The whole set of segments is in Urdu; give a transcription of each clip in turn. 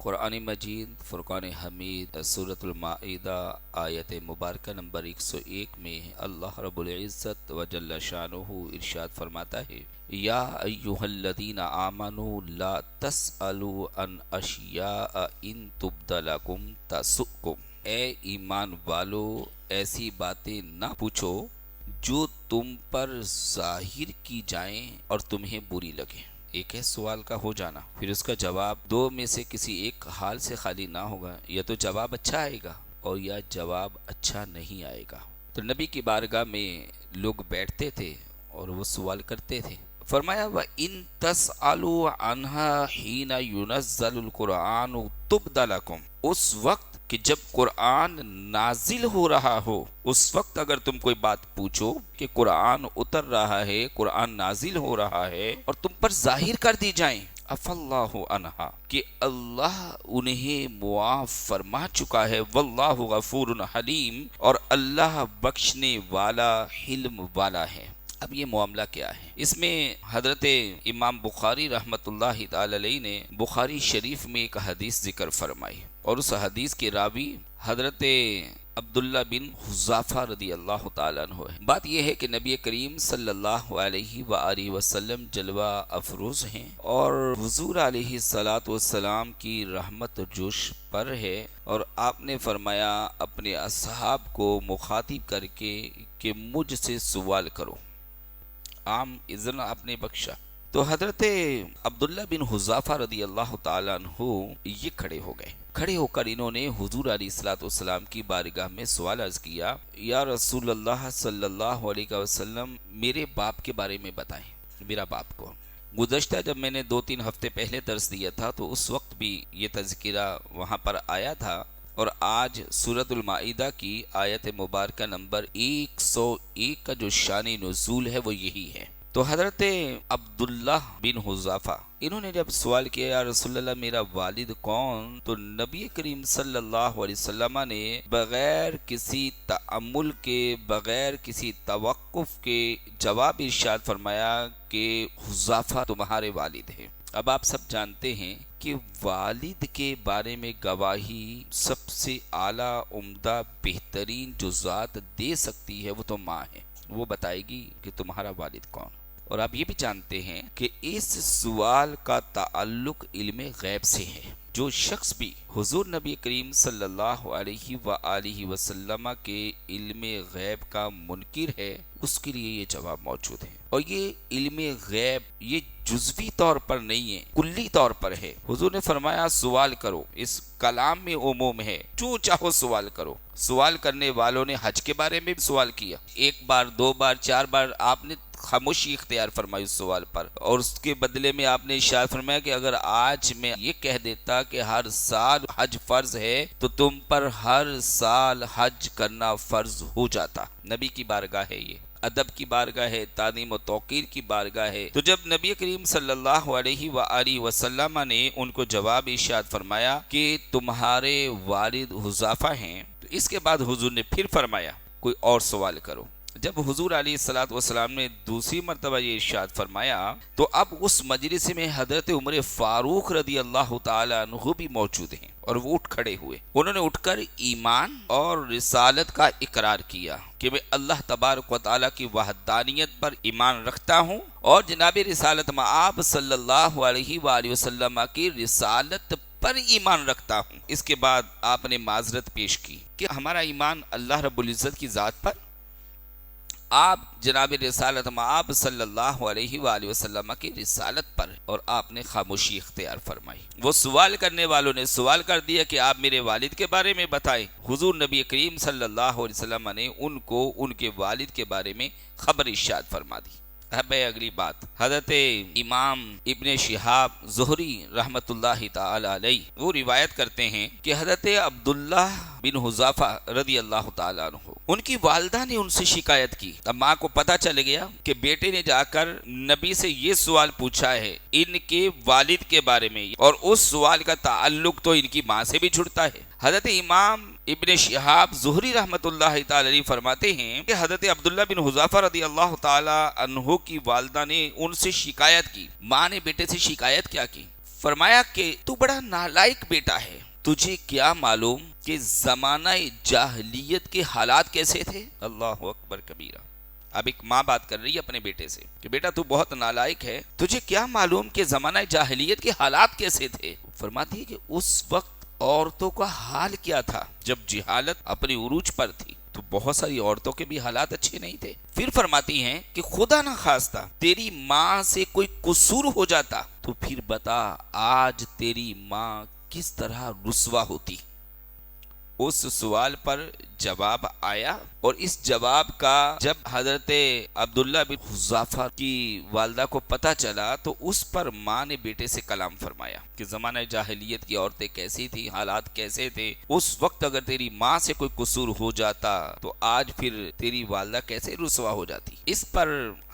قرآن مجید فرقان حمید سورۃ المائدہ آیت مبارکہ نمبر 101 میں اللہ رب العزت و جل شانہ ارشاد فرماتا ہے، یا ایہا الذین آمنوا لا تسألوا عن اشیاء ان تبد لکم تسؤکم۔ اے ایمان والو، ایسی باتیں نہ پوچھو جو تم پر ظاہر کی جائیں اور تمہیں بری لگیں۔ ایک ہے سوال کا ہو جانا، پھر اس کا جواب دو میں سے کسی ایک حال سے خالی نہ ہوگا، یا تو جواب اچھا آئے گا اور یا جواب اچھا نہیں آئے گا۔ تو نبی کی بارگاہ میں لوگ بیٹھتے تھے اور وہ سوال کرتے تھے۔ فرمایا وَإِن تَسْأَلُوا عَنْهَا حِينَ يُنَزَّلُ الْقُرْآنُ تُبْدَ لَكُمْ، اس وقت کہ جب قرآن نازل ہو رہا ہو، اس وقت اگر تم کوئی بات پوچھو کہ قرآن اتر رہا ہے، قرآن نازل ہو رہا ہے اور تم پر ظاہر کر دی جائیں، عفا اللہ عنہا، کہ اللہ انہیں معاف فرما چکا ہے، واللہ غفور حلیم، اور اللہ بخشنے والا حلم والا ہے۔ اب یہ معاملہ کیا ہے؟ اس میں حضرت امام بخاری رحمۃ اللہ تعالی علیہ نے بخاری شریف میں ایک حدیث ذکر فرمائی، اور اس حدیث کے راوی حضرت عبداللہ بن حذافہ رضی اللہ تعالیٰ عنہ ہے۔ بات یہ ہے کہ نبی کریم صلی اللہ علیہ وآلہ وسلم جلوہ افروز ہیں، اور حضور علیہ الصلاۃ والسلام کی رحمت جوش پر ہے، اور آپ نے فرمایا اپنے اصحاب کو مخاطب کر کے کہ مجھ سے سوال کرو، عام اذن آپ نے بخشا۔ تو حضرت عبداللہ بن حذافہ رضی اللہ تعالیٰ عنہ یہ کھڑے ہو گئے، کھڑے ہو کر انہوں نے حضور علیہ الصلاۃ والسلام کی بارگاہ میں سوال عرض کیا، یا رسول اللہ صلی اللہ علیہ وسلم، میرے باپ کے بارے میں بتائیں، میرا باپ کو۔ گزشتہ جب میں نے 2-3 ہفتے پہلے درس دیا تھا تو اس وقت بھی یہ تذکرہ وہاں پر آیا تھا، اور آج سورۃ المائدہ کی آیت مبارکہ نمبر 101 کا جو شان نزول ہے وہ یہی ہے۔ تو حضرت عبداللہ بن حذافہ انہوں نے جب سوال کیا، یا رسول اللہ میرا والد کون، تو نبی کریم صلی اللہ علیہ وسلم نے بغیر کسی تأمل کے، بغیر کسی توقف کے جواب ارشاد فرمایا کہ حذافہ تمہارے والد ہیں۔ اب آپ سب جانتے ہیں کہ والد کے بارے میں گواہی سب سے اعلیٰ، عمدہ، بہترین جو ذات دے سکتی ہے وہ تو ماں ہے، وہ بتائے گی کہ تمہارا والد کون۔ اور آپ یہ بھی جانتے ہیں کہ اس سوال کا تعلق علم غیب سے ہے۔ جو شخص بھی حضور نبی کریم صلی اللہ علیہ وآلہ وسلم کے علم غیب کا منکر ہے، اس کے لیے یہ جواب موجود ہے، اور یہ علم غیب یہ جزوی طور پر نہیں ہے، کلی طور پر ہے۔ حضور نے فرمایا سوال کرو، اس کلام میں عموم ہے، جو چاہو سوال کرو۔ سوال کرنے والوں نے حج کے بارے میں بھی سوال کیا، 1 بار 2 بار 4 بار آپ نے خاموشی اختیار فرمائی اس سوال پر، اور اس کے بدلے میں آپ نے ارشاد فرمایا کہ اگر آج میں یہ کہہ دیتا کہ ہر سال حج فرض ہے تو تم پر ہر سال حج کرنا فرض ہو جاتا۔ نبی کی بارگاہ ہے، یہ ادب کی بارگاہ ہے، تعظیم و توقیر کی بارگاہ ہے۔ تو جب نبی کریم صلی اللہ علیہ وآلہ وسلم نے ان کو جواب ارشاد فرمایا کہ تمہارے والد حذافہ ہیں، تو اس کے بعد حضور نے پھر فرمایا کوئی اور سوال کرو۔ جب حضور علیہ الصلاۃ والسلام نے دوسری مرتبہ یہ ارشاد فرمایا تو اب اس مجلس میں حضرت عمر فاروق رضی اللہ تعالی عنہ بھی موجود ہیں، اور وہ اٹھ کھڑے ہوئے۔ انہوں نے اٹھ کر ایمان اور رسالت کا اقرار کیا کہ میں اللہ تبارک و تعالی کی وحدانیت پر ایمان رکھتا ہوں، اور جناب رسالت مآب صلی اللہ علیہ وآلہ وسلم کی رسالت پر ایمان رکھتا ہوں۔ اس کے بعد آپ نے معذرت پیش کی کہ ہمارا ایمان اللہ رب العزت کی ذات پر، آپ جناب رسالت مآب صلی اللہ علیہ وآلہ وسلم کی رسالت پر، اور آپ نے خاموشی اختیار فرمائی۔ وہ سوال کرنے والوں نے سوال کر دیا کہ آپ میرے والد کے بارے میں بتائیں۔ حضور نبی کریم صلی اللہ علیہ وسلم نے ان کو ان کے والد کے بارے میں خبر ارشاد فرما دی۔ اب ہے اگلی بات، حضرت امام ابن شہاب زہری رحمۃ اللہ تعالی علیہ وہ روایت کرتے ہیں کہ حضرت عبداللہ بن حذافہ رضی اللہ تعالی عنہ ان کی والدہ نے ان سے شکایت کی۔ اب ماں کو پتہ چل گیا کہ بیٹے نے جا کر نبی سے یہ سوال پوچھا ہے ان کے والد کے بارے میں، اور اس سوال کا تعلق تو ان کی ماں سے بھی جڑتا ہے۔ حضرت امام ابن شہاب زہری رحمۃ اللہ تعالی علیہ فرماتے ہیں کہ حضرت عبداللہ بن حذافہ رضی اللہ تعالی عنہ کی والدہ نے ان سے شکایت کی۔ ماں نے بیٹے سے شکایت کیا کی؟ فرمایا کہ تو بڑا نالائق بیٹا ہے، تجھے کیا معلوم کہ زمانہ جاہلیت کے حالات کیسے تھے؟ اللہ اکبر کبیرہ۔ اب ایک ماں بات کر رہی ہے اپنے بیٹے سے کہ بیٹا تو بہت نالائق ہے، تجھے کیا معلوم کہ زمانہ جاہلیت کے حالات کیسے تھے؟ فرماتی ہے کہ اس وقت عورتوں کا حال کیا تھا جب جہالت اپنی عروج پر تھی، تو بہت ساری عورتوں کے بھی حالات اچھے نہیں تھے۔ پھر فرماتی ہیں کہ خدا نہ خواستہ تیری ماں سے کوئی قصور ہو جاتا تو پھر بتا آج تیری ماں کس طرح رسوا ہوتی۔ اس سوال پر جواب آیا، اور اس جواب کا جب حضرت عبداللہ بن حذافہ کی والدہ کو پتہ چلا تو اس پر ماں نے بیٹے سے کلام فرمایا کہ زمانہ جاہلیت کی عورتیں کیسی تھی، حالات کیسے تھے، اس وقت اگر تیری ماں سے کوئی قصور ہو جاتا تو آج پھر تیری والدہ کیسے رسوا ہو جاتی۔ اس پر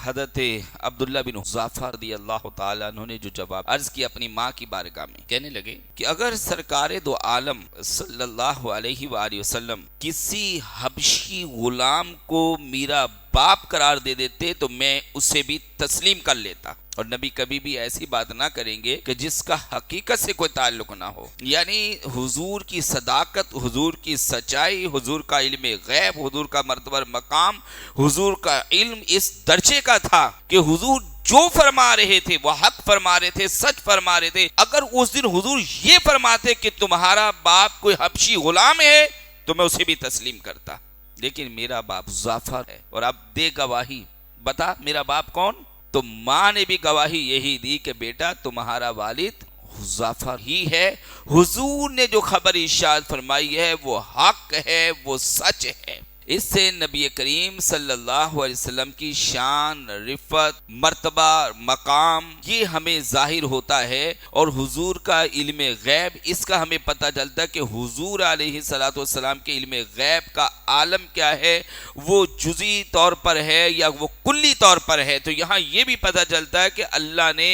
حضرت عبداللہ بن حذافہ رضی اللہ تعالیٰ عنہ نے جو جواب عرض کیا اپنی ماں کی بارگاہ میں، کہنے لگے کہ اگر سرکار دو عالم صلی اللہ علیہ وآلہ وسلم کسی حبشی غلام کو میرا باپ قرار دے دیتے تو میں اسے بھی تسلیم کر لیتا، اور نبی کبھی بھی ایسی بات نہ کریں گے کہ جس کا حقیقت سے کوئی تعلق نہ ہو۔ یعنی حضور کی صداقت، حضور کی سچائی، حضور کا علم غیب، حضور کا مرتبہ مقام، حضور کا علم اس درجے کا تھا کہ حضور جو فرما رہے تھے وہ حق فرما رہے تھے، سچ فرما رہے تھے۔ اگر اس دن حضور یہ فرماتے کہ تمہارا باپ کوئی حبشی غلام ہے تو میں اسے بھی تسلیم کرتا، لیکن میرا باپ حذافہ ہے، اور اب دے گواہی، بتا میرا باپ کون؟ تو ماں نے بھی گواہی یہی دی کہ بیٹا تمہارا والد حذافہ ہی ہے، حضور نے جو خبر ارشاد فرمائی ہے وہ حق ہے، وہ سچ ہے۔ اس سے نبی کریم صلی اللہ علیہ وسلم کی شان، رفت، مرتبہ، مقام یہ ہمیں ظاہر ہوتا ہے، اور حضور کا علم غیب اس کا ہمیں پتہ چلتا ہے کہ حضور علیہ الصلوۃ والسلام کے علم غیب کا عالم کیا ہے، وہ جزئی طور پر ہے یا وہ کلی طور پر ہے۔ تو یہاں یہ بھی پتہ چلتا ہے کہ اللہ نے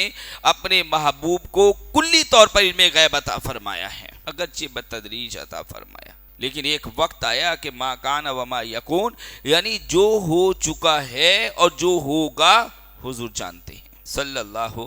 اپنے محبوب کو کلی طور پر علم غیب عطا فرمایا ہے، اگرچہ بتدریج عطا فرمایا، لیکن ایک وقت آیا کہ ما کان و ما یکون، یعنی جو ہو چکا ہے اور جو ہوگا حضور جانتے ہیں صلی اللہ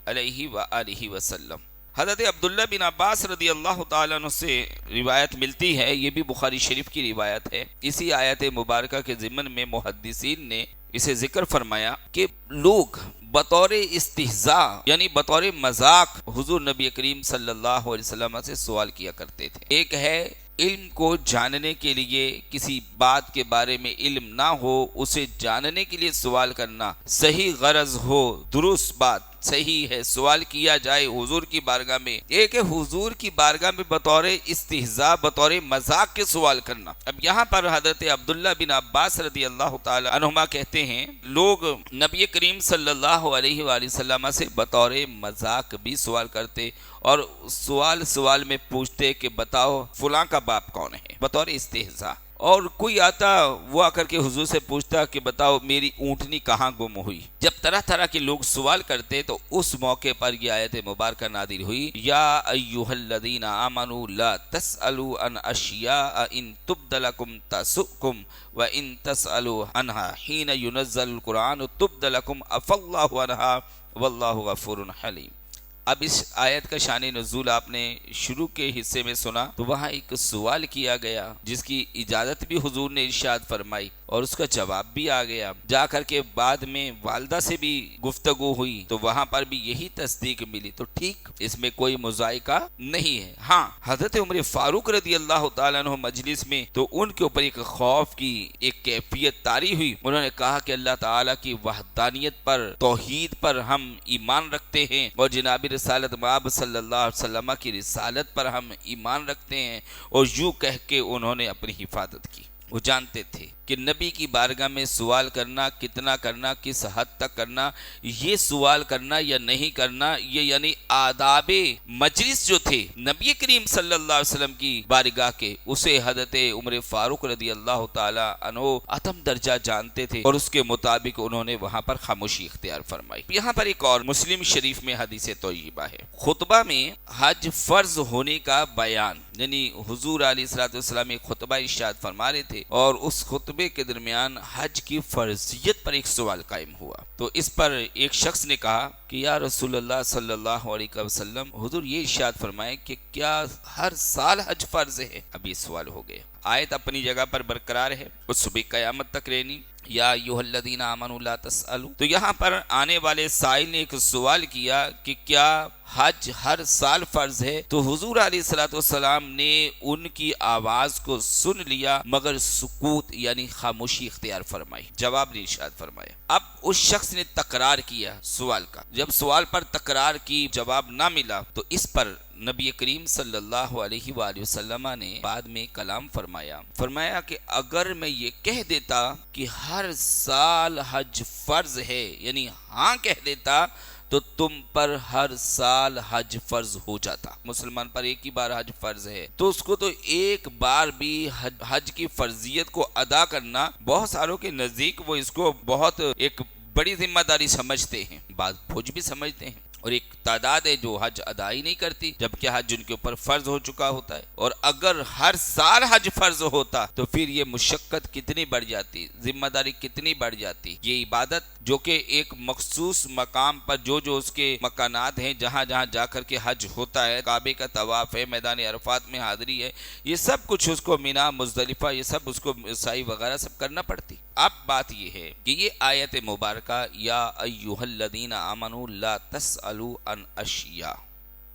علیہ وآلہ وسلم۔ حضرت عبداللہ بن عباس رضی اللہ تعالیٰ عنہ سے روایت ملتی ہے، یہ بھی بخاری شریف کی روایت ہے، اسی آیت مبارکہ کے ضمن میں محدثین نے اسے ذکر فرمایا کہ لوگ بطور استہزاء یعنی بطور مذاق حضور نبی کریم صلی اللہ علیہ وسلم سے سوال کیا کرتے تھے۔ ایک ہے علم کو جاننے کے لیے، کسی بات کے بارے میں علم نہ ہو اسے جاننے کے لیے سوال کرنا، صحیح غرض ہو، درست بات صحیح ہے، سوال کیا جائے حضور کی بارگاہ میں۔ ایک ہے حضور کی بارگاہ میں بطور استہزاء، بطور مذاق کے سوال کرنا۔ اب یہاں پر حضرت عبداللہ بن عباس رضی اللہ تعالی عنہما کہتے ہیں لوگ نبی کریم صلی اللہ علیہ وآلہ وسلم سے بطور مذاق بھی سوال کرتے، اور سوال میں پوچھتے کہ بتاؤ فلاں کا باپ کون ہے، بطور استہزاء۔ اور کوئی آتا وہ آ کر کے حضور سے پوچھتا کہ بتاؤ میری اونٹنی کہاں گم ہوئی۔ جب طرح طرح کے لوگ سوال کرتے تو اس موقع پر یہ آیت مبارکہ نازل ہوئی، یا ایھا الذین آمنوا لا تسألوا عن اشیاء ان تبد لکم تسؤکم وان تسألوا عنها حین ینزل القرآن تبد لکم عفی اللہ عنہا واللہ غفور حلیم۔ اب اس آیت کا شان نزول آپ نے شروع کے حصے میں سنا تو وہاں ایک سوال کیا گیا جس کی اجازت بھی حضور نے ارشاد فرمائی اور اس کا جواب بھی آ گیا۔ جا کر کے بعد میں والدہ سے بھی گفتگو ہوئی تو وہاں پر بھی یہی تصدیق ملی، تو ٹھیک اس میں کوئی مذائقہ نہیں ہے۔ ہاں حضرت عمر فاروق رضی اللہ تعالیٰ عنہ مجلس میں تو ان کے اوپر ایک خوف کی ایک کیفیت طاری ہوئی، انہوں نے کہا کہ اللہ تعالیٰ کی وحدانیت پر، توحید پر ہم ایمان رکھتے ہیں، اور جناب رسالت مآب صلی اللہ علیہ وسلم کی رسالت پر ہم ایمان رکھتے ہیں، اور یوں کہہ کے انہوں نے اپنی حفاظت کی۔ وہ جانتے تھے کہ نبی کی بارگاہ میں سوال کرنا، کتنا کرنا، کس حد تک کرنا، یہ سوال کرنا یا نہیں کرنا، یہ یعنی آداب مجلس جو تھے نبی کریم صلی اللہ علیہ وسلم کی بارگاہ کے، اسے حضرت عمر فاروق رضی اللہ تعالی عنہ عدم درجہ جانتے تھے، اور اس کے مطابق انہوں نے وہاں پر خاموشی اختیار فرمائی۔ یہاں پر ایک اور مسلم شریف میں حدیث طیبہ ہے، خطبہ میں حج فرض ہونے کا بیان، یعنی حضور علیہ الصلوۃ والسلام ایک خطبہ ارشاد فرما رہے تھے، اور اس خطبے خطبے کے درمیان حج کی فرضیت پر ایک سوال قائم ہوا، تو اس پر ایک شخص نے کہا کہ یا رسول اللہ صلی اللہ علیہ وسلم، حضور یہ ارشاد فرمائیں کہ کیا ہر سال حج فرض ہے؟ اب یہ سوال ہو گیا۔ آیت اپنی جگہ پر برقرار ہے، اس صبح قیامت تک رہنی، یا ایھا الذین آمنوا لا تسألوا۔ تو یہاں پر آنے والے سائل نے ایک سوال کیا کہ کیا حج ہر سال فرض ہے؟ تو حضور علیہ الصلوۃ والسلام نے ان کی آواز کو سن لیا مگر سکوت یعنی خاموشی اختیار فرمائی، جواب نہیں ارشاد فرمایا۔ اب اس شخص نے تکرار کیا سوال کا، جب سوال پر تکرار کی جواب نہ ملا تو اس پر نبی کریم صلی اللہ علیہ وآلہ وسلم نے بعد میں کلام فرمایا کہ اگر میں یہ کہہ دیتا کہ ہر سال حج فرض ہے، یعنی ہاں کہہ دیتا، تو تم پر ہر سال حج فرض ہو جاتا۔ مسلمان پر ایک ہی بار حج فرض ہے تو اس کو تو ایک بار بھی حج کی فرضیت کو ادا کرنا بہت ساروں کے نزدیک وہ اس کو بہت ایک بڑی ذمہ داری سمجھتے ہیں، بعض بوجھ بھی سمجھتے ہیں، اور ایک تعداد ہے جو حج ادا ہی نہیں کرتی جبکہ حج ان کے اوپر فرض ہو چکا ہوتا ہے۔ اور اگر ہر سال حج فرض ہوتا تو پھر یہ مشقت کتنی بڑھ جاتی، ذمہ داری کتنی بڑھ جاتی۔ یہ عبادت جو کہ ایک مخصوص مقام پر جو اس کے مکانات ہیں جہاں جا کر کے حج ہوتا ہے، کعبے کا طواف ہے، میدان عرفات میں حاضری ہے، یہ سب کچھ اس کو مینا، مزدلفہ، یہ سب اس کو سعی وغیرہ سب کرنا پڑتی۔ اب بات یہ ہے کہ یہ آیت مبارکہ یا ایھا الذین آمنوا لا تسألوا عن اشیاء،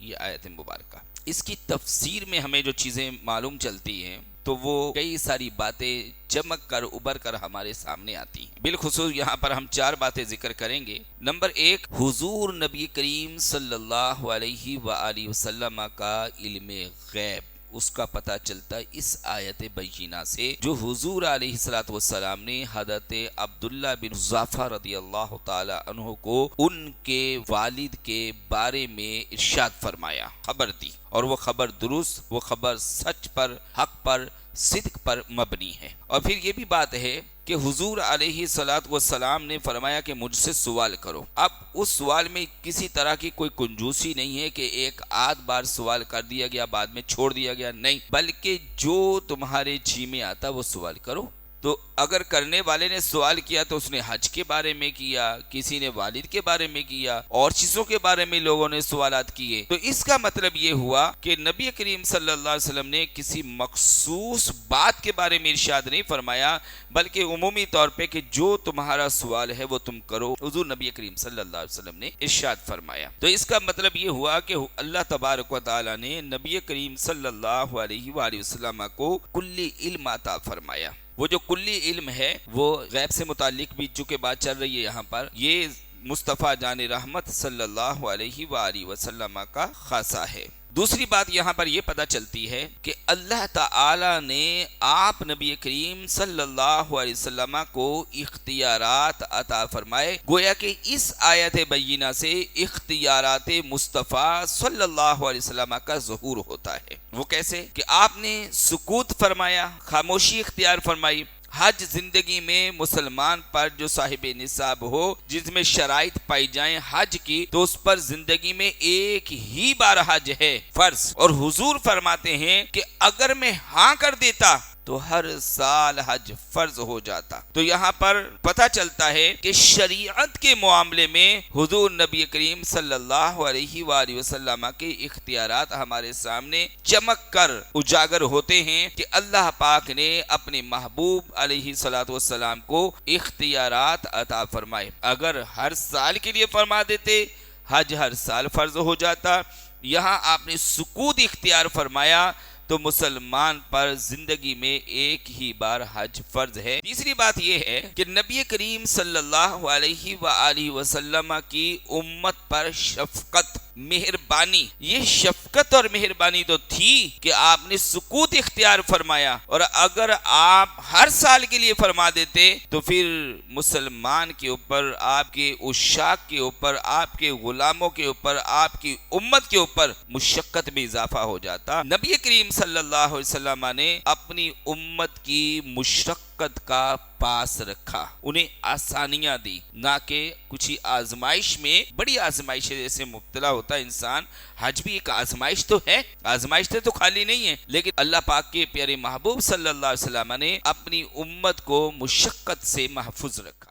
یہ آیت مبارکہ، اس کی تفسیر میں ہمیں جو چیزیں معلوم چلتی ہیں تو وہ کئی ساری باتیں چمک کر ابھر کر ہمارے سامنے آتی ہیں۔ بالخصوص یہاں پر ہم 4 باتیں ذکر کریں گے۔ نمبر 1، حضور نبی کریم صلی اللہ علیہ وآلہ وسلم کا علم غیب، اس کا پتہ چلتا ہے اس آیت بینہ سے جو حضور علیہ الصلوۃ والسلام نے حضرت عبداللہ بن حذافہ رضی اللہ تعالی عنہ کو ان کے والد کے بارے میں ارشاد فرمایا، خبر دی، اور وہ خبر درست، وہ خبر سچ پر، حق پر، صدق پر مبنی ہے۔ اور پھر یہ بھی بات ہے کہ حضور علیہ الصلوۃ والسلام نے فرمایا کہ مجھ سے سوال کرو۔ اب اس سوال میں کسی طرح کی کوئی کنجوسی نہیں ہے کہ ایک آدھ بار سوال کر دیا گیا بعد میں چھوڑ دیا گیا، نہیں، بلکہ جو تمہارے جی میں آتا وہ سوال کرو۔ تو اگر کرنے والے نے سوال کیا تو اس نے حج کے بارے میں کیا، کسی نے والد کے بارے میں کیا، اور چیزوں کے بارے میں لوگوں نے سوالات کیے، تو اس کا مطلب یہ ہوا کہ نبی کریم صلی اللہ علیہ وسلم نے کسی مخصوص بات کے بارے میں ارشاد نہیں فرمایا، بلکہ عمومی طور پہ کہ جو تمہارا سوال ہے وہ تم کرو، حضور نبی کریم صلی اللہ علیہ وسلم نے ارشاد فرمایا۔ تو اس کا مطلب یہ ہوا کہ اللہ تبارک و تعالی نے نبی کریم صلی اللہ علیہ وآلہ وسلم کو کلی علم عطا فرمایا۔ وہ جو کلی علم ہے وہ غیب سے متعلق بھی چونکہ بات چل رہی ہے یہاں پر، یہ مصطفیٰ جان رحمت صلی اللہ علیہ وآلہ وسلم کا خاصہ ہے۔ دوسری بات یہاں پر یہ پتہ چلتی ہے کہ اللہ تعالی نے آپ نبی کریم صلی اللہ علیہ وسلم کو اختیارات عطا فرمائے، گویا کہ اس آیت بینہ سے اختیارات مصطفیٰ صلی اللہ علیہ وسلم کا ظہور ہوتا ہے۔ وہ کیسے کہ آپ نے سکوت فرمایا، خاموشی اختیار فرمائی۔ حج زندگی میں مسلمان پر جو صاحب نصاب ہو، جس میں شرائط پائی جائیں حج کی، تو اس پر زندگی میں ایک ہی بار حج ہے فرض، اور حضور فرماتے ہیں کہ اگر میں ہاں کر دیتا تو ہر سال حج فرض ہو جاتا۔ تو یہاں پر پتہ چلتا ہے کہ شریعت کے معاملے میں حضور نبی کریم صلی اللہ علیہ وآلہ وسلم کے اختیارات ہمارے سامنے چمک کر اجاگر ہوتے ہیں کہ اللہ پاک نے اپنے محبوب علیہ الصلوۃ والسلام کو اختیارات عطا فرمائے۔ اگر ہر سال کے لیے فرما دیتے حج ہر سال فرض ہو جاتا، یہاں آپ نے سکوت اختیار فرمایا تو مسلمان پر زندگی میں ایک ہی بار حج فرض ہے۔ تیسری بات یہ ہے کہ نبی کریم صلی اللہ علیہ وآلہ وسلم کی امت پر شفقت، مہربانی، یہ شفقت اور مہربانی تو تھی کہ آپ نے سکوت اختیار فرمایا، اور اگر آپ ہر سال کے لیے فرما دیتے تو پھر مسلمان کے اوپر، آپ کے عشاق کے اوپر، آپ کے غلاموں کے اوپر، آپ کی امت کے اوپر مشقت میں اضافہ ہو جاتا۔ نبی کریم صلی اللہ علیہ وسلم نے اپنی امت کی مشقت مشقت کا پاس رکھا، انہیں آسانیاں دی، نہ کہ کچھ آزمائش میں، بڑی آزمائش جیسے مبتلا ہوتا ہے انسان۔ حج بھی ایک آزمائش تو ہے، آزمائش تو خالی نہیں ہے، لیکن اللہ پاک کے پیارے محبوب صلی اللہ علیہ وسلم نے اپنی امت کو مشقت سے محفوظ رکھا۔